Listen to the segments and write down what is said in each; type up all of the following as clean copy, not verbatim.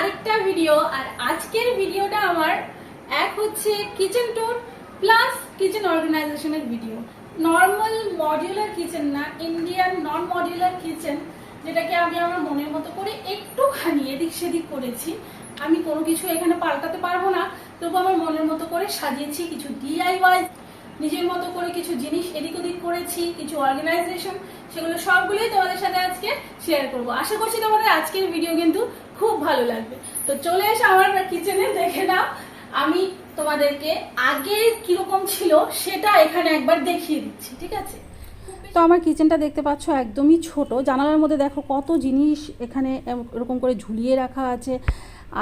আরেকটা ভিডিও। আর আজকের ভিডিওটা আমার এক হচ্ছে কিচেন ট্যুর প্লাস কিচেন অর্গানাইজেশনের ভিডিও। নর্মাল মডিউলার কিচেন না, ইন্ডিয়ান নন মডিউলার কিচেন, যেটাকে আমি আমার মনের মতো করে একটুখানি এদিক সেদিক করেছি। আমি কোনো কিছু এখানে পাল্টাতে পারবো না, তবু আমার মনের মতো করে সাজিয়েছি। কিছু ডিআইওয়াই নিজের মতো করে কিছু জিনিস এদিক ওদিক করেছি, কিছু অর্গানাইজেশন, সেগুলো সবগুলোই তোমাদের সাথে আজকে শেয়ার করব। আশা করছি তোমাদের আজকের ভিডিও কিন্তু খুব ভালো লাগবে। তো চলে এসে আমার কিচেনে দেখে নাও। আমি তোমাদেরকে আগে কিরকম ছিল সেটা এখানে একবার দেখিয়ে দিচ্ছি, ঠিক আছে? তো আমার কিচেনটা দেখতে পাচ্ছ একদমই ছোট। জানালার মধ্যে দেখো কত জিনিস এখানে এরকম করে ঝুলিয়ে রাখা আছে।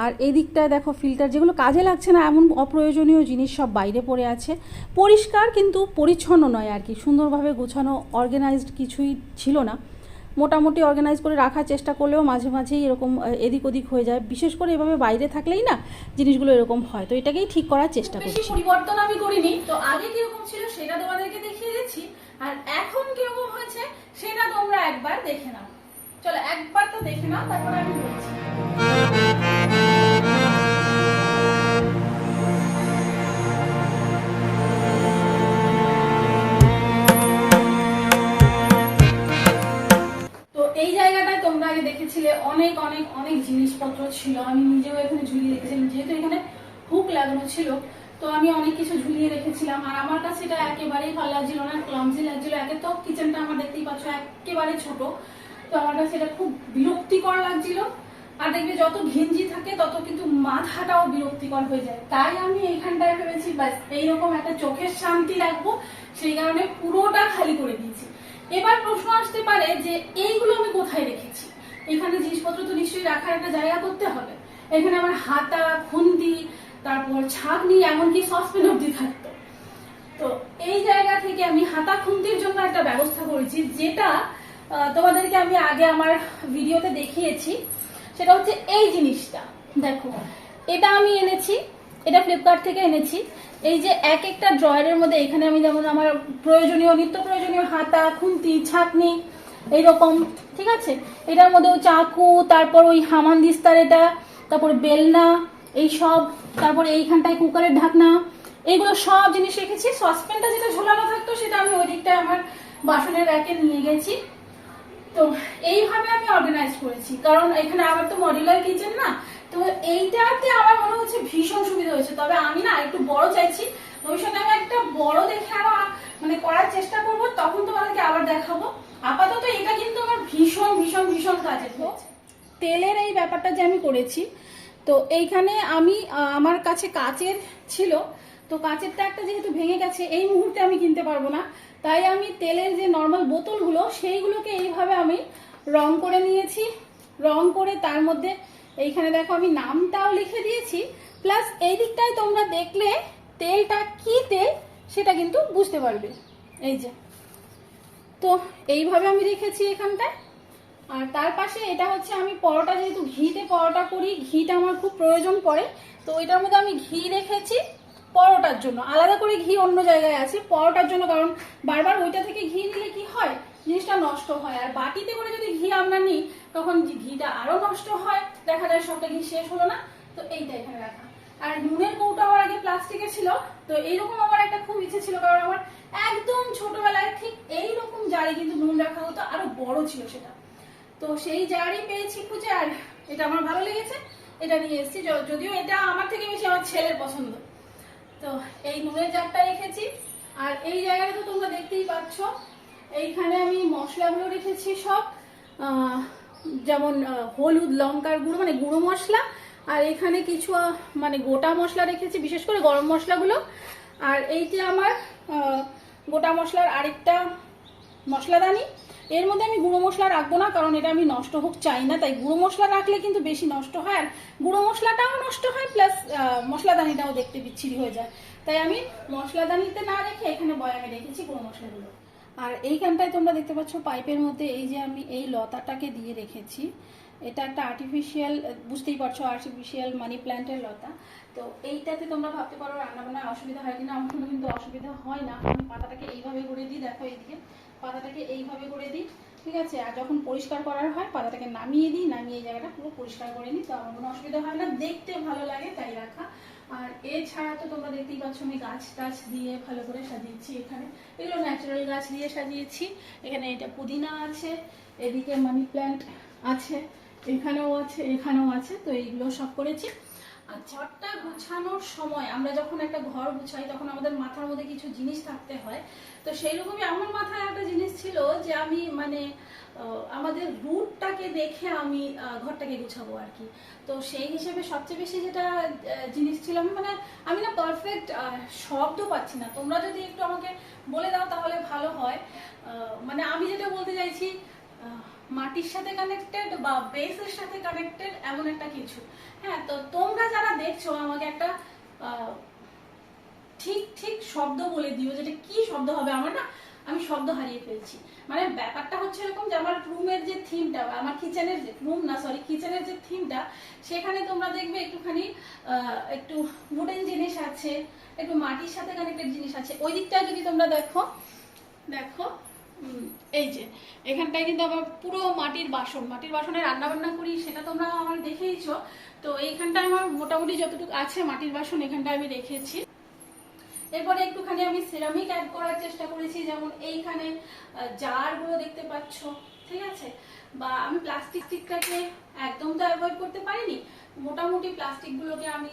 আর এই দিকটায় দেখো ফিল্টার, যেগুলো কাজে লাগছে না এমন অপ্রয়োজনীয় জিনিস সব বাইরে পড়ে আছে। পরিষ্কার কিন্তু পরিচ্ছন্ন নয় আর কি, সুন্দরভাবে গোছানো অর্গানাইজড কিছুই ছিল না। মোটামুটি অর্গানাইজ করে রাখার চেষ্টা করলেও মাঝে মাঝেই এরকম এদিক ওদিক হয়ে যায়। বিশেষ করে এভাবে বাইরে থাকলেই না জিনিসগুলো এরকম হয়। তো এটাকেই ঠিক করার চেষ্টা করছি। বেশি পরিবর্তন আমি করিনি। তো আগে কিরকম ছিল সেটা তোমাদেরকে দেখিয়ে দিচ্ছি, আর এখন কিরকম হয়েছে সেটা তোমরা একবার দেখে নাও। চলো একবার তো দেখে নাও, তারপরে আমি বলছি। তো এই জায়গাটায় তোমরা আগে দেখেছিলে অনেক অনেক অনেক জিনিসপত্র ছিল। আমি নিজেও এখানে ঝুলিয়ে রেখেছিলাম, যেহেতু এখানে হুক লাগানো ছিল তো আমি অনেক কিছু ঝুলিয়ে রেখেছিলাম। আর আমার কাছে এটা একেবারেই ভালো লাগছিল না, ক্লামজি লাগছিল। একে তো কিচেনটা আমার দেখতেই পাচ্ছ একেবারে ছোট, তো আমার কাছে এটা খুব বিরক্তিকর লাগছিল। আর দেখবে যত ঘিঞ্জি থাকে তত কিন্তু মাথাটাও বিরক্তিকর হয়ে যায়। তাই আমি এইখানটায় ভেবেছি ব্যাস এইরকম একটা চোখের শান্তি রাখবো, সেই কারণে পুরোটা খালি করে দিয়েছি। এবার প্রশ্ন আসতে পারে যে এইগুলো আমি কোথায় রেখেছি? এখানে জিনিসপত্র তো নিশ্চয়ই রাখার একটা জায়গা করতে হবে। এখানে আমার হাতা, খুন্তি, তারপর ছাঁকনি, এমনকি সসপ্যান অব্দি থাকতো। তো এই জায়গা থেকে আমি হাতা খুন্তির জন্য একটা ব্যবস্থা করেছি, যেটা তোমাদেরকে আমি আগে আমার ভিডিওতে দেখিয়েছি। সেটা হচ্ছে এই জিনিসটা দেখো, এটা আমি এনেছি, এটা ফ্লিপকার্ট থেকে এনেছি। এই যে এক একটা ড্রয়ারের মধ্যে এখানে আমি যেমন আমার প্রয়োজনীয় নিত্য প্রয়োজনীয় হাতা, খুন্তি, ছাঁকনি এইরকম, ঠিক আছে। এটার মধ্যেও চাকু, তারপর ওই হামানদিস্তার এটা, তারপর বেলনা, এই সব, তারপর এইখানটায় কুকারের ঢাকনা, এইগুলো সব জিনিস রেখেছি। সসপ্যানটা যেটা ঝোলানো থাকতো সেটা আমি ওই দিকটায় আমার বাসনের র্যাকে নিয়ে গেছি। তো এইভাবে আমি অর্গানাইজ করেছি, কারণ এখানে আমার তো মডিউলার কিচেন না, তো এইটাতে আমার মনে হচ্ছে ভীষণ সুবিধা হয়েছে। তবে আমি না একটু বড় চাইছি, ভবিষ্যতে আমি একটা বড় দেখে আরো মানে করার চেষ্টা করব, তখন তোমাদেরকে আবার দেখাবো। আপাতত এটা কিন্তু আমার ভীষণ ভীষণ ভীষণ কাজের হয়েছে। তেলের এই ব্যাপারটা যে আমি করেছি, তো এইখানে আমি আমার কাছে কাচের ছিল, তো কাচেরটা একটা যেহেতু ভেঙে গেছে এই মুহূর্তে আমি কিনতে পারবো না, তাই আমি তেলের যে নর্মাল বোতলগুলো সেইগুলোকে এইভাবে আমি রং করে নিয়েছি। রং করে তার মধ্যে এইখানে দেখো আমি নামটাও লিখে দিয়েছি, প্লাস এই দিকটায় তোমরা দেখলে তেলটা কি তেল সেটা কিন্তু বুঝতে পারবে। এই যে, তো এইভাবে আমি রেখেছি এখানটায়। আর তার পাশে এটা হচ্ছে আমি পরোটা, যেহেতু ঘিতে পরোটা করি, ঘিটা আমার খুব প্রয়োজন পড়ে, তো এটার মধ্যে আমি ঘি রেখেছি পরোটার জন্য। আলাদা করে ঘি অন্য জায়গায় আছে পরোটার জন্য, কারণ বারবার ওইটা থেকে ঘি নিলে কি হয়, জিনিসটা নষ্ট হয়। আর বাটিতে করে যদি ঘি আমরা নিই তখন ঘিটা আরো নষ্ট হয়, দেখা যায় সবটা ঘি শেষ হলো না। তো এইটা এখানে রাখা। আর নুনের কৌটা আমার আগে প্লাস্টিকের ছিল, তো এইরকম আমার একটা খুব ইচ্ছে ছিল, কারণ আমার একদম ছোটবেলায় ঠিক এইরকম জারে কিন্তু নুন রাখা হতো, আরো বড় ছিল সেটা। তো সেই জারই পেয়েছি খুঁজে, আর এটা আমার ভালো লেগেছে, এটা নিয়ে এসেছি। যদিও এটা আমার থেকে বেশি আমার ছেলের পছন্দ। তো এই নুনের জারটা রেখেছি। আর এই জায়গাটা তো তোমরা দেখতেই পাচ্ছ, এইখানে আমি মশলাগুলো রেখেছি সব, যেমন হলুদ, লঙ্কার গুঁড়ো মানে গুঁড়ো মশলা, আর এখানে কিছু মানে গোটা মশলা রেখেছি, বিশেষ করে গরম মশলাগুলো। আর এইটা আমার গোটা মশলার আরেকটা মশলাদানি। এর মধ্যে আমি গুঁড়ো মশলা রাখবো না, কারণ এটা আমি নষ্ট হোক চাই না, তাই গুঁড়ো মশলা রাখলে কিন্তু বেশি নষ্ট হয়, আর গুঁড়ো মশলাটাও নষ্ট হয়, প্লাস মশলাদানিটাও দেখতে বিচ্ছিরি হয়ে যায়। তাই আমি মশলাদানিতে না রেখে এখানে বয়ামে রেখেছি গুঁড়ো মশলাগুলো। আর এইখানটায় তোমরা দেখতে পাচ্ছ পাইপের মধ্যে এই যে আমি এই লতাটাকে দিয়ে রেখেছি। এটা একটা আর্টিফিশিয়াল, বুঝতেই পারছো, আর্টিফিশিয়াল মানি প্ল্যান্টের লতা। তো এইটাতে তোমরা ভাবতে পারো রান্নাবান্নায় অসুবিধা হয় কিনা, আমার কিন্তু অসুবিধা হয় না। আমি পাতাটাকে এইভাবে করে দিই, দেখো এইদিকে পাতাটাকে এইভাবে করে দিই, ঠিক আছে। আর যখন পরিষ্কার করার হয় পাতাটাকে নামিয়ে দিই, নামিয়ে এই জায়গাটা পুরো পরিষ্কার করে নিই, তো আমার কোনো অসুবিধা হয় না, দেখতে ভালো লাগে তাই রাখা। আর এছাড়া তো তোমরা দেখতেই পাচ্ছ আমি গাছ টাছ দিয়ে ভালো করে সাজিয়েছি। এখানে এগুলো ন্যাচারাল গাছ দিয়ে সাজিয়েছি। এখানে এটা পুদিনা আছে, এদিকে মানি প্ল্যান্ট আছে, এখানেও আছে, এখানেও আছে, তো এইগুলো সব করেছি। আর ঘরটা গুছানোর সময় আমরা যখন একটা ঘর গুছাই তখন আমাদের মাথার মধ্যে কিছু জিনিস থাকতে হয়। তো সেই রকমই আমার মাথায় একটা জিনিস ছিল যে আমি মানে আমাদের রুটটাকে দেখে আমি ঘরটাকে গুছাবো আর কি। তো সেই হিসেবে সবচেয়ে বেশি যেটা জিনিস ছিল, আমি না পারফেক্ট শব্দ পাচ্ছি না, তোমরা যদি একটু আমাকে বলে দাও তাহলে ভালো হয়। মানে আমি যেটা বলতে চাইছি মাটির সাথে কানেক্টেড বা বেসের সাথে কানেক্টেড এমন একটা কিছু। হ্যাঁ, তো তোমরা যারা দেখছো আমাকে একটা ঠিক ঠিক শব্দ বলে দিও, যেটা কি শব্দ হবে। আমার না আমি শব্দ হারিয়ে ফেলছি। মানে ব্যাপারটা হচ্ছে এরকম যে আমার রুমের যে থিমটা, আমার কিচেনের যে কিচেনের যে থিমটা, সেখানে তোমরা দেখবে একটুখানি একটু উডেন জিনিস আছে, একটু মাটির সাথে কানেক্টেড জিনিস আছে। ওই দিকটা যদি তোমরা দেখো এই যে এখানটায় কিন্তু আবার পুরো মাটির বাসনে রান্না বান্না করি, সেটা তোমরা আমার দেখেইছো। তো এইখানটায় আমার মোটামুটি যতটুকু আছে মাটির বাসন এখানটায় আমি রেখেছি। এরপরে একটুখানি আমি সিরামিক অ্যাড করার চেষ্টা করেছি, যেমন এইখানে জারগুলো দেখতে পাচ্ছ, ঠিক আছে। বা আমি প্লাস্টিকটাকে একদম তো অ্যাভয়েড করতে পারিনি, মোটামুটি প্লাস্টিকগুলোকে আমি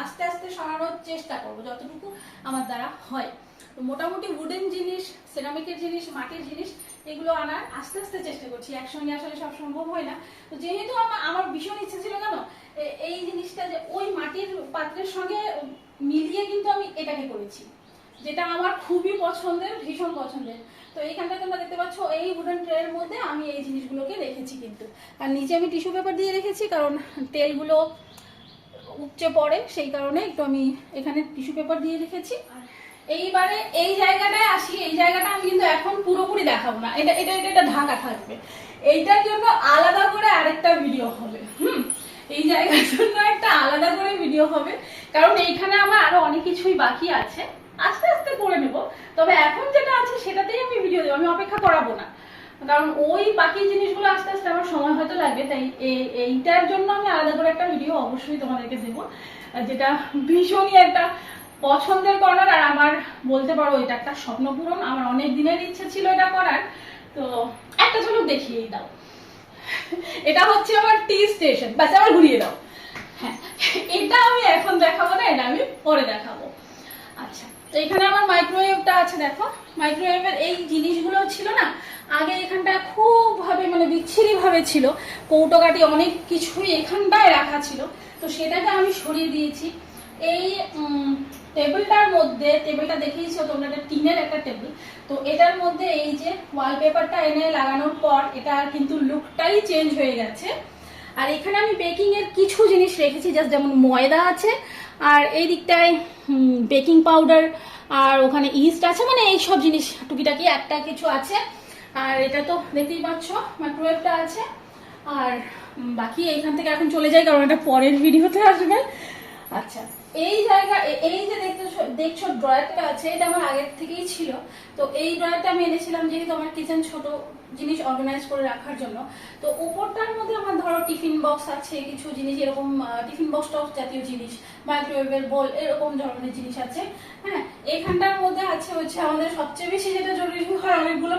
আস্তে আস্তে সরানোর চেষ্টা করবো যতটুকু আমার দ্বারা হয়। তো মোটামুটি উডেন জিনিস, সিরামিকের জিনিস, মাটির জিনিস এগুলো আনার আস্তে আস্তে চেষ্টা করছি, একসঙ্গে আসলে সব সম্ভব হয় না। তো যেহেতু আমার ভীষণ ইচ্ছা ছিল কেন এই জিনিসটা যে ওই মাটির পাত্রের সঙ্গে মিলিয়ে কিন্তু আমি এটাকে করেছি, যেটা আমার খুবই পছন্দের, ভীষণ পছন্দের। তো এইখানটা তোমরা দেখতে পাচ্ছ এই উডেন ট্রের মধ্যে আমি এই জিনিসগুলোকে রেখেছি কিন্তু। আর নিচে আমি টিস্যু পেপার দিয়ে রেখেছি, কারণ তেলগুলো উপচে পড়ে, সেই কারণে একটু আমি এখানে টিস্যু পেপার দিয়ে রেখেছি। আর এইবারে এই জায়গাটায় আসি, এই জায়গাটা আমি কিন্তু এখন পুরোপুরি দেখাবো না, এটা এটা এটা ঢাকা থাকবে। এইটার জন্য আলাদা করে আরেকটা ভিডিও হবে। এই জায়গার জন্য একটা আলাদা করে ভিডিও হবে, কারণ এইখানে আমার আরো অনেক কিছুই বাকি আছে, আস্তে আস্তে করে নেব। তবে এখন যেটা আছে সেটাতেই আমি ভিডিও দেবো, আমি অপেক্ষা করাবো না, কারণ ওই বাকি জিনিসগুলো আস্তে আস্তে আমার সময় হয়তো লাগবে। তাই এইটার জন্য আমি আলাদা করে একটা ভিডিও অবশ্যই তোমাদেরকে দেবো, যেটা ভীষণই একটা পছন্দের করার। আর আমার বলতে পারো এটা একটা স্বপ্ন পূরণ, আমার অনেক দিনের ইচ্ছে ছিল এটা করার। তো একটা ঝলক দেখিয়েই দাও, এটা হচ্ছে আমার টি স্টেশন, বাস আবার ঘুরিয়ে দাও। হ্যাঁ, এটা আমি এখন দেখাবো না, এটা আমি পরে দেখাবো। আচ্ছা, তো এখানে আমার মাইক্রোওয়েভটা আছে, দেখো মাইক্রোওয়েভের এই জিনিসগুলো ছিল না আগে, এখানটা খুব ভাবে মানে বিচ্ছিরি ভাবে ছিল, কৌটোকাটি অনেক কিছুই এখানটায় রাখা ছিল, তো সেটাকে আমি সরিয়ে দিয়েছি। এই টেবিলটার মধ্যে, টেবিলটা দেখিয়েছো তোমরা, এটা টিনের একটা টেবিল, তো এটার মধ্যে এই যে ওয়ালপেপারটা এনে লাগানোর পর এটা কিন্তু লুকটাই চেঞ্জ হয়ে গেছে। আর এখানে আমি বেকিং এর কিছু জিনিস রেখেছি, জাস্ট যেমন ময়দা আছে, আর এই দিকটায় বেকিং পাউডার, আর ওখানে ইস্ট আছে, মানে এই সব জিনিস টুকিটাকি একটা কিছু আছে। আর এটা তো দেখতেই পাচ্ছ মাইক্রোওয়েভটা আছে। আর বাকি এইখান থেকে এখন চলে যাই, কারণ এটা পরের ভিডিওতে আসবে। আচ্ছা, এই জায়গা এই যে দেখছো ড্রয়ারটা আছে, এটা আমার আগের থেকেই ছিল। তো এই ড্রয়ারটা আমি এনেছিলাম যেহেতু আমার কিচেন ছোট, জিনিস অর্গানাইজ করে রাখার জন্য। তো উপরটার মধ্যে আমার ধরো টিফিন বক্স আছে, কিছু জিনিস এরকম টিফিন বক্স টক্স জাতীয় জিনিস, মাইক্রোওয়েভের বোল, এরকম ধরনের জিনিস আছে। হ্যাঁ, এইখানটার মধ্যে আছে হচ্ছে আমাদের সবচেয়ে বেশি যেটা জরুরি হয়, অনেকগুলো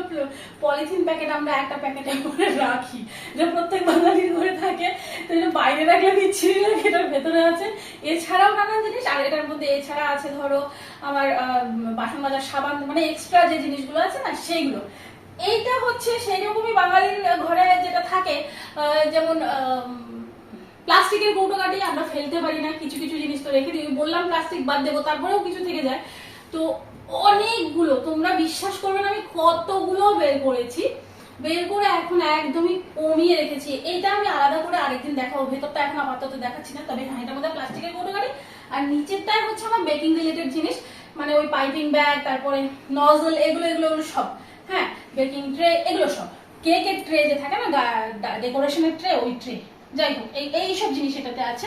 পলিথিন প্যাকেট আমরা একটা প্যাকেটে করে রাখি, যে প্রত্যেক বাঙালির ঘরে থাকে। তো এটা বাইরে রাখলে বিচ্ছিরি লাগে, এটার ভেতরে আছে এছাড়াও নানান জিনিস। আর এটার মধ্যে এছাড়া আছে ধরো আমার বাসন মাজার সাবান, মানে এক্সট্রা যে জিনিসগুলো আছে না সেইগুলো। এইটা হচ্ছে সেই রকমই বাঙালির ঘরে যেটা থাকে, যেমন প্লাস্টিকের কৌটোকাটি আমরা ফেলতে পারি না, কিছু কিছু জিনিস তো রেখে দিই, বললাম প্লাস্টিক বাদ দেবো, তারপরেও কিছু থেকে যায়। তো অনেকগুলো, তোমরা বিশ্বাস করবে না আমি কতগুলো বের করেছি, বের করে এখন একদমই কমিয়ে রেখেছি। এইটা আমি আলাদা করে আরেকদিন দেখাবো, ভেতরটা এখন আপাতত দেখাচ্ছি না। তবে হ্যাঁ, এটার মধ্যে প্লাস্টিকের কৌটোকাটি, আর নিচেরটাই হচ্ছে আমার বেকিং রিলেটেড জিনিস, মানে ওই পাইপিং ব্যাগ, তারপরে নজল, এগুলো এগুলো সব। হ্যাঁ, বেকিং ট্রে, এগুলো সব, কেকের ট্রে যে থাকে না ডেকোরেশনের ট্রে, ওই ট্রে, যাই হোক এই সব জিনিস এটাতে আছে।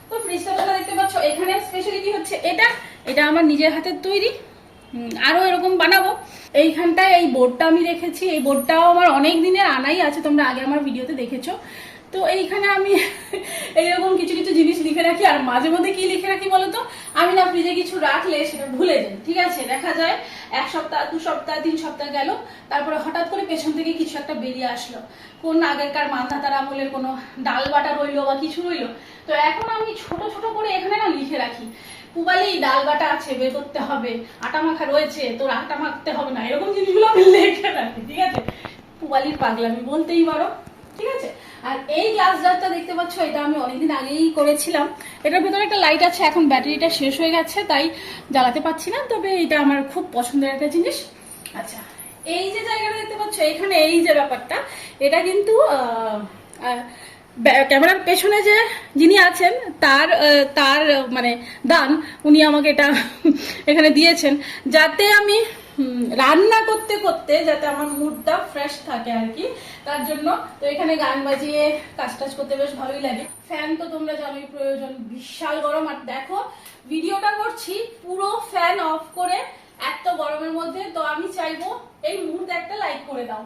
তো ফ্রিজটা তোমরা দেখতে পাচ্ছ, এখানে স্পেশালিটি হচ্ছে এটা, এটা আমার নিজের হাতের তৈরি। আরো এরকম বানাবো। এইখানটায় এই বোর্ডটা আমি রেখেছি, এই বোর্ডটাও আমার অনেক দিনের আনাই আছে, তোমরা আগে আমার ভিডিওতে দেখেছো। তো এইখানে আমি এইরকম কিছু কিছু জিনিস লিখে রাখি। আর মাঝে মধ্যে কি লিখে রাখি বলতো, আমি না ফ্রিজে কিছু রাখলে সেটা ভুলে যাই, ঠিক আছে? দেখা যায় 1 সপ্তাহ 2 সপ্তাহ 3 সপ্তাহ গেল, তারপরে হঠাৎ করে পেছন থেকে কিছু একটা বেরিয়ে আসলো, কোন আগেরকার মান্ধাতার আমলের কোনো ডাল বাটা রইলো বা কিছু রইলো। তো এখন আমি ছোট ছোট করে এখানে না লিখে রাখি, পুবালি ডাল বাটা আছে, বের করতে হবে, আটা মাখা রয়েছে, তোর আটা মাখতে হবে না, এরকম জিনিসগুলো আমি লিখে রাখি, ঠিক আছে? পুবালির পাগলামি বলতেই পারো, ঠিক আছে? আর এই গ্লাস জারটা দেখতে পাচ্ছ, এটা আমি অনেকদিন আগেই করেছিলাম। এটার ভিতরে একটা লাইট আছে, এখন ব্যাটারিটা শেষ হয়ে গেছে তাই জ্বালাতে পারছি না, তবে এটা আমার খুব পছন্দের একটা জিনিস। আচ্ছা, এই যে জায়গাটা দেখতে পাচ্ছ, এখানে এই যে ব্যাপারটা, এটা কিন্তু ক্যামেরার পেছনে যে যিনি আছেন তার তার মানে দান, উনি আমাকে এটা এখানে দিয়েছেন, যাতে আমি রান্না করতে করতে যাতে আমার মুডটা ফ্রেশ থাকে আর কি, তার জন্য। তো এখানে গান বাজিয়ে কাজ টাজ করতে বেশ ভালোই লাগে। ফ্যান তো তোমরা জানোই প্রয়োজন, বিশাল গরম। আর দেখো ভিডিওটা করছি পুরো ফ্যান অফ করে, এত গরমের মধ্যে। তো আমি চাইবো এই মুহূর্তে একটা লাইক করে দাও।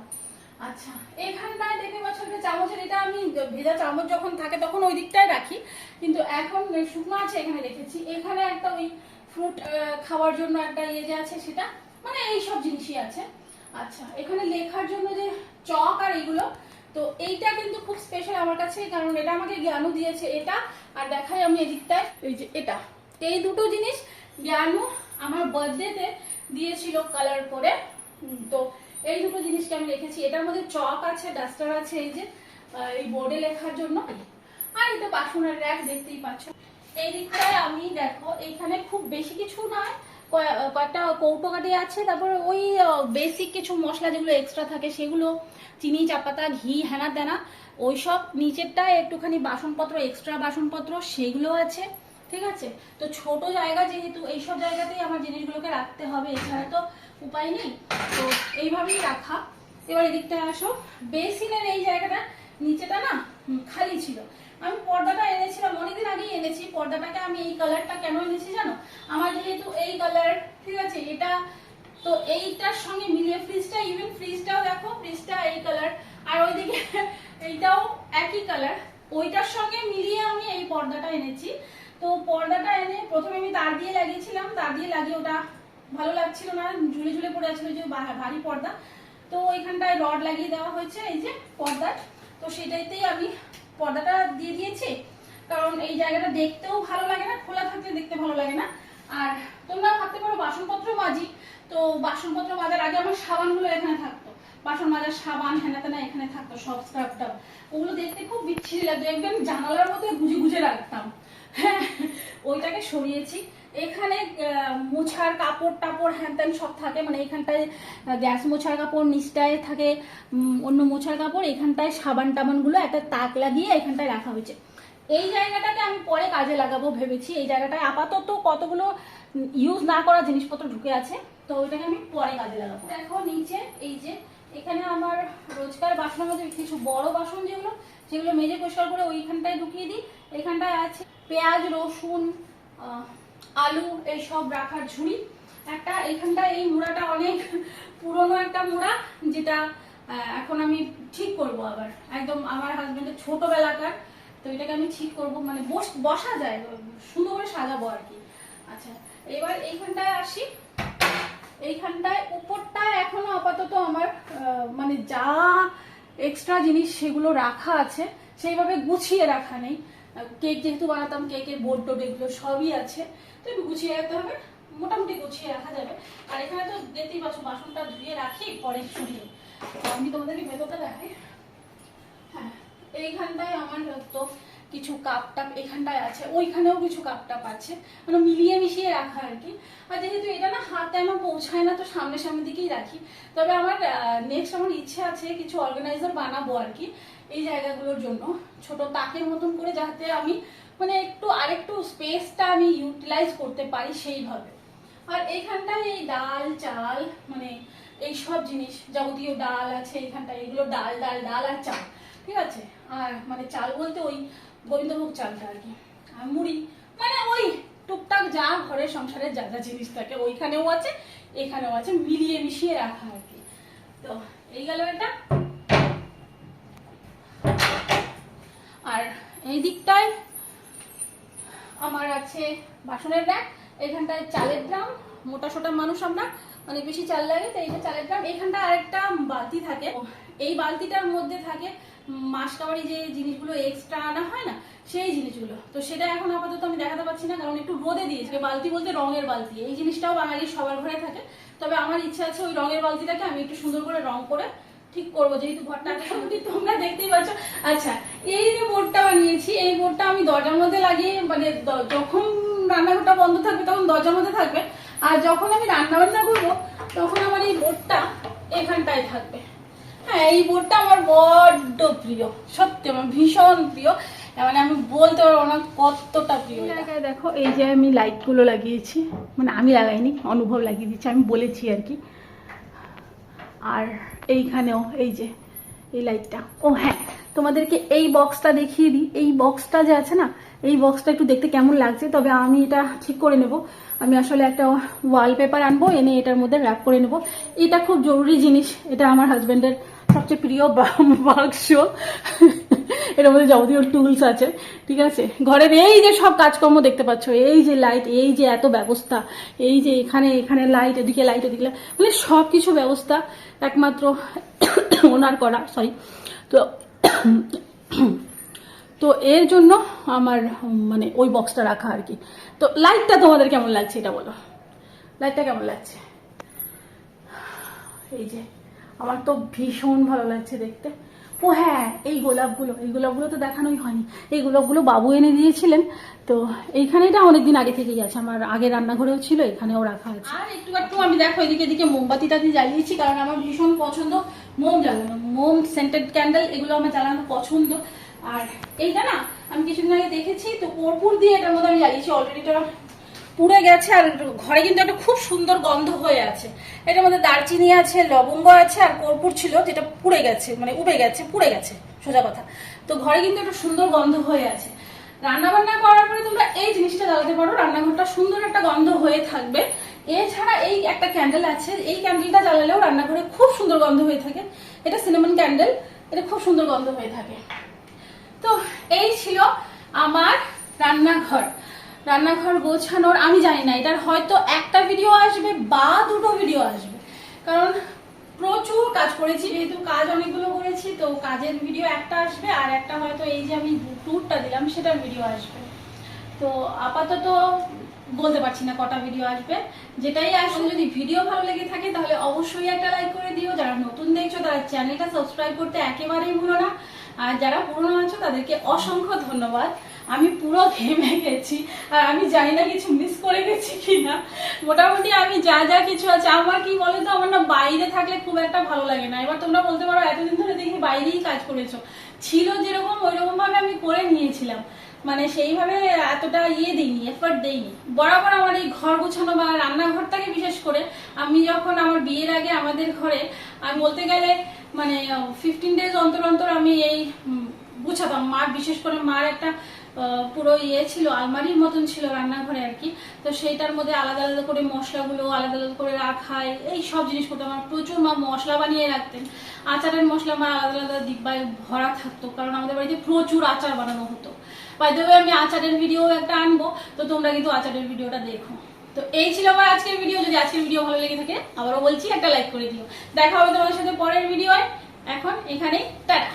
আচ্ছা, এখানটায় দেখতে পাচ্ছ একটা চামচের, এটা আমি ভেজা চামচ যখন থাকে তখন ওই দিকটায় রাখি, কিন্তু এখন শুকনো আছে এখানে রেখেছি। এখানে একটা ওই ফ্রুট খাওয়ার জন্য একটা ইয়ে যে আছে সেটা, মানে এইসব জিনিসই আছে। আচ্ছা, এখানে লেখার জন্য যে চক আর এগুলো, তো এইটা কিন্তু খুব স্পেশাল আমার কাছে, কারণ এটা আমাকে জ্ঞানু দিয়েছে। এটা আর দেখাই আমি এদিকটায়, এই যে এটা, এই দুটো জিনিস জ্ঞানু আমার বার্থডেতে দিয়েছিল কালার করে। তো এই দুটো জিনিসকে আমি রেখেছি। এটার মধ্যে চক আছে, ডাস্টার আছে, এই যে এই বোর্ডে লেখার জন্য। আর এটা বাসনের র‍্যাক দেখতেই পাচ্ছ। এই দিকটায় আমি দেখো এইখানে খুব বেশি কিছু নয়, কয়েকটা কৌটো কাটি আছে, তারপরে ওই বেসিক কিছু মশলা যেগুলো এক্সট্রা থাকে সেগুলো, চিনি, চাপাতা, ঘি, হেনা তেনা, ওইসব। নিচেরটায় একটুখানি বাসনপত্র, এক্সট্রা বাসনপত্র, সেগুলো আছে, ঠিক আছে? তো ছোট জায়গা যেহেতু, এইসব জায়গাতেই আমার জিনিসগুলোকে রাখতে হবে, এছাড়া তো উপায় নেই। তো এইভাবেই রাখা। এবার এদিকটায় আসো, বেসিনের এই জায়গাটা নিচেটা না খালি ছিল। আমি পর্দাটা এনেছিলাম অনেকদিন আগেই এনেছি। পর্দাটাকে আমি এই কালারটা কেন এনেছি জানো? আমার যেহেতু এই কালার, ঠিক আছে, এটা তো এইটার সঙ্গে মিলিয়ে, ফ্রিজটা, ইভেন ফ্রিজটাও দেখো, ফ্রিজটা এই কালার, আর ওইদিকে এইটাও একই কালার, ওইটার সঙ্গে মিলিয়ে আমি এই পর্দাটা এনেছি। তো পর্দাটা এনে প্রথমে আমি তার দিয়ে লাগিয়েছিলাম, তার দিয়ে লাগিয়ে ওটা ভালো লাগছিল না, ঝুলে ঝুলে পড়ে আছিল, যে ভারী পর্দা। তো ওইখানটায় রড লাগিয়ে দেওয়া হয়েছে এই যে পর্দার, তো সেটাইতেই আমি পর্দাটা দিয়ে দিয়েছি। কারণ এই জায়গাটা দেখতেও ভালো লাগে না, খোলা থাকলে দেখতে ভালো লাগে না। আর তোমরা ভাবতে পারো বাসনপত্র মাজি, তো বাসনপত্র মাজার আগে আমার সাবানগুলো এখানে থাকতো, বাসন মাজার সাবান হেনা তেনা এখানে থাকতো, সব স্ক্রাবটা, ওগুলো দেখতে খুব বিচ্ছিরি লাগতো, একদম জানালার মধ্যে গুজে গুজে রাখতাম। হ্যাঁ, ওইটাকে সরিয়েছি। এখানে মোছার কাপড় টাপড় হ্যান ত্যান সব থাকে, মানে এখানটায় গ্যাস মোছার কাপড়, নিচটায় থাকে অন্য মোছার কাপড়, এখানটায় সাবান টাবানগুলো একটা তাক লাগিয়ে এখানটায় রাখা হয়েছে। এই জায়গাটাকে আমি পরে কাজে লাগাবো ভেবেছি। এই জায়গাটায় আপাতত কতগুলো ইউজ না করা জিনিসপত্র ঢুকে আছে, তো ওইটাকে আমি পরে কাজে লাগাবো। দেখো নিচে এই যে, এখানে আমার রোজকার বাসনের মধ্যে কিছু বড় বাসন যেগুলো, সেগুলো মেজে পরিষ্কার করে ওইখানটায় ঢুকিয়ে দিই। এখানটায় আছে পেঁয়াজ, রসুন, আলু, এইসব রাখার ঝুড়ি একটা। এখানটায় এই মুড়াটা অনেক পুরনো একটা মুড়া, যেটা এখন আমি ঠিক করব আবার, একদম আমার হাজবেন্ডের ছোটবেলাকার। তো এটাকে আমি ঠিক করব, মানে বসা যায়, সুন্দর করে সাজাবো আর কি। আচ্ছা, এবার এইখানটায় আসি। এইখানটায় উপরটায় এখনো আপাতত আমার মানে যা এক্সট্রা জিনিস সেগুলো রাখা আছে, সেইভাবে গুছিয়ে রাখা নেই। কেক যেহেতু বানাতাম, কেকের বোর্ড টোড এগুলো সবই আছে, তো একটু গুছিয়ে রাখতে হবে, মোটামুটি গুছিয়ে রাখা যাবে। আর এখানে তো দেখতেই পাচ্ছ বাসনটা ধুয়ে রাখি, পরে ছুটিয়ে আমি তোমাদেরকে ভেতরটা দেখাই। হ্যাঁ, এইখানটায় আমার তো কিছু কাপ টাপ এখানটায় আছে, ওইখানেও কিছু কাপ টাপ আছে, মানে মিলিয়ে মিশিয়ে রাখা আর কি। আর যেহেতু এটা না হাতে আমার পৌঁছায় না, তো সামনে সামনের দিকেই রাখি। তবে আমার নেক্সট আমার ইচ্ছে আছে কিছু অর্গানাইজার বানাবো আর কি, এই জায়গাগুলোর জন্য, ছোট তাকের মতন করে, যাতে আমি মানে একটু আরেকটু স্পেসটা আমি ইউটিলাইজ করতে পারি সেইভাবে। আর এইখানটায় এই ডাল চাল, মানে এই সব জিনিস, যাবতীয় ডাল আছে এইখানটায়, এগুলো ডাল ডাল ডাল আর চাল, ঠিক আছে? আর মানে চাল বলতে ওই গোবিন্দভোগ চালটা আর কি, আর মুড়ি, মানে ওই টুকটাক যা ঘরের সংসারের যা যা জিনিস থাকে ওইখানেও আছে, এখানেও আছে, মিলিয়ে মিশিয়ে রাখা আর কি। তো এই গেল এটা। আর এই দিকটায় আমার আছে বাসনের ব্যাগ, এখানটায় চালের ড্রাম, মোটা সোটা মানুষ আমরা, অনেক বেশি চাল লাগে, তো এইটা চালের ড্রাম। এখানটা আরেকটা বালতি থাকে, এই বালতিটার মধ্যে থাকে মাসকাবারি যে জিনিসগুলো এক্সট্রা আনা হয় না, সেই জিনিসগুলো। তো সেটা এখন আপাতত আমি দেখাতে পারছি না, কারণ একটু রোদে দিয়েছে। বালতি বলতে রঙের বালতি, এই জিনিসটাও বাঙালির সবার ঘরে থাকে। তবে আমার ইচ্ছা আছে ওই রঙের বালতিটাকে আমি একটু সুন্দর করে রং করে ঠিক করবো, যেহেতু ঘরটা তোমরা দেখতেই পাচ্ছ। আচ্ছা, এই যে বোর্ডটা বানিয়েছি, এই বোর্ডটা আমি দরজার মধ্যে লাগিয়ে, মানে যখন রান্নাঘরটা বন্ধ থাকবে তখন দরজার মধ্যে থাকবে, আর যখন আমি রান্না বান্না করবো তখন আমার এই বোর্ডটা এখানটায় থাকবে। হ্যাঁ, এই বোর্ডটা আমার বড্ড প্রিয়, সত্যি আমার ভীষণ প্রিয়, মানে আমি বলতে পারবো না কতটা প্রিয়। জায়গায় দেখো এই যে আমি লাইটগুলো লাগিয়েছি, মানে আমি লাগাইনি, অনুভব লাগিয়ে দিচ্ছি, আমি বলেছি আর কি। আর এইখানেও এই যে এই লাইটটা। ও হ্যাঁ, তোমাদেরকে এই বক্সটা দেখিয়ে দিই। এই বক্সটা যে আছে না, এই বক্সটা একটু দেখতে কেমন লাগছে, তবে আমি এটা ঠিক করে নেব। আমি আসলে একটা ওয়ালপেপার আনবো, এনে এটার মধ্যে র্যাপ করে নেব। এটা খুব জরুরি জিনিস, এটা আমার হাজবেন্ডের সবচেয়ে প্রিয় বাক্স। এটার মধ্যে যাবতীয় টুলস আছে, ঠিক আছে। ঘরের এই যে সব কাজকর্ম দেখতে পাচ্ছ, এই যে লাইট, এই যে এত ব্যবস্থা, এই যে এখানে এখানে লাইট, এদিকে লাইট, ওদিকে লাইট, মানে সব কিছু ব্যবস্থা একমাত্র ওনার করা, সরি। তো তো এর জন্য আমার মানে ওই বক্সটা রাখা আর কি। তো লাইটটা তোমাদের কেমন লাগছে এটা বলো, লাইটটা কেমন লাগছে? এই যে আমার তো ভীষণ ভালো লাগছে দেখতে। ও হ্যাঁ, এই গোলাপগুলো তো দেখানোই হয়নি। এই গোলাপগুলো বাবু এনে দিয়েছিলেন। তো এইখানে এটা অনেকদিন আগে থেকেই আছে, আমার আগে রান্নাঘরেও ছিল, এখানেও রাখা আছে। আর একটু আমি দেখো এদিকে এদিকে মোমবাতি টাতি জ্বালিয়েছি, কারণ আমার ভীষণ পছন্দ মোম জ্বালানো, মোম সেন্টেড ক্যান্ডেল, এগুলো আমার জ্বালানো পছন্দ। আর এইটা না আমি কিছুদিন আগে দেখেছি, তো কর্পূর দিয়ে এটার মধ্যে আমি জ্বালিয়েছি, অলরেডি এটা পুড়ে গেছে। আর ঘরে কিন্তু একটা খুব সুন্দর গন্ধ হয়ে আছে। এটার মধ্যে দারচিনি আছে, লবঙ্গ আছে, আর কর্পূর ছিল, যেটা পুড়ে গেছে, মানে উবে গেছে, পুড়ে গেছে সোজা কথা। তো ঘরে কিন্তু একটা সুন্দর গন্ধ হয়ে আছে। রান্না বান্না করার পরে তোমরা এই জিনিসটা জ্বালাতে পারো, রান্নাঘরটা সুন্দর একটা গন্ধ হয়ে থাকবে। এছাড়া এই একটা ক্যান্ডেল আছে, এই ক্যান্ডেলটা জ্বালালেও রান্নাঘরে খুব সুন্দর গন্ধ হয়ে থাকে। এটা সিনেমন ক্যান্ডেল, এটা খুব সুন্দর গন্ধ হয়ে থাকে। তো এই ছিল আমার রান্নাঘর গোছানোর। আমি জানি না এটার হয়তো একটা ভিডিও আসবে বা দুটো ভিডিও আসবে, কারণ প্রচুর কাজ করেছি, যেহেতু কাজ অনেকগুলো করেছি। তো কাজের ভিডিও একটা আসবে, আর একটা হয়তো এই যে আমি ট্যুরটা দিলাম সেটার ভিডিও আসবে। তো আপাতত বলতে পারছি না কটা ভিডিও আসবে, যেটাই আসবে। যদি ভিডিও ভালো লেগে থাকে তাহলে অবশ্যই একটা লাইক করে দিও। যারা নতুন দেখছো তারা চ্যানেলটা সাবস্ক্রাইব করতে একেবারেই ভুলো না। আর যারা পুরনো আছো তাদেরকে অসংখ্য ধন্যবাদ। আমি পুরো ঘেমে গেছি, আর আমি জানি না কিছু মিস করে গেছি কিনা। মোটামুটি আমি যা যা কিছু আছে, আমার কি বলো তো, আমার না বাইরে থাকলে খুব একটা ভালো লাগে না। এবার তোমরা বলতে পারো এতদিন ধরে দেখি বাইরেই কাজ করেছো, ছিল যেরকম ওইরকম ভাবে আমি করে নিয়েছিলাম, মানে সেইভাবে এতটা দিইনি, এফর্ট দেইনি। বরাবর আমার এই ঘর গোছানো বা রান্নাঘরটাকে বিশেষ করে, আমি যখন আমার বিয়ের আগে আমাদের ঘরে আমি বলতে গেলে মানে 15 ডেজ অন্তর অন্তর আমি এই গুছাতাম। মা, বিশেষ করে মার একটা পুরো ছিল, আলমারির মতন ছিল রান্নাঘরে আর কি। তো সেইটার মধ্যে আলাদা আলাদা করে মশলাগুলো আলাদা আলাদা করে রাখা, এই সব জিনিস করতাম। আমার প্রচুর মা মশলা বানিয়ে রাখতেন, আচারের মশলা মা আলাদা আলাদা ডিব্বায় ভরা থাকতো, কারণ আমাদের বাড়িতে প্রচুর আচার বানানো হতো। বাই দ্য ওয়ে, আমি আচারের ভিডিও একটা আনবো, তো তোমরা কিন্তু আচারের ভিডিওটা দেখো। তো এই ছিল আমার আজকের ভিডিও। যদি আজকের ভিডিও ভালো লেগে থাকে, আবারও বলছি একটা লাইক করে দিও। দেখা হবে তোমাদের সাথে পরের ভিডিওয়। এখন এখানেই টাটা।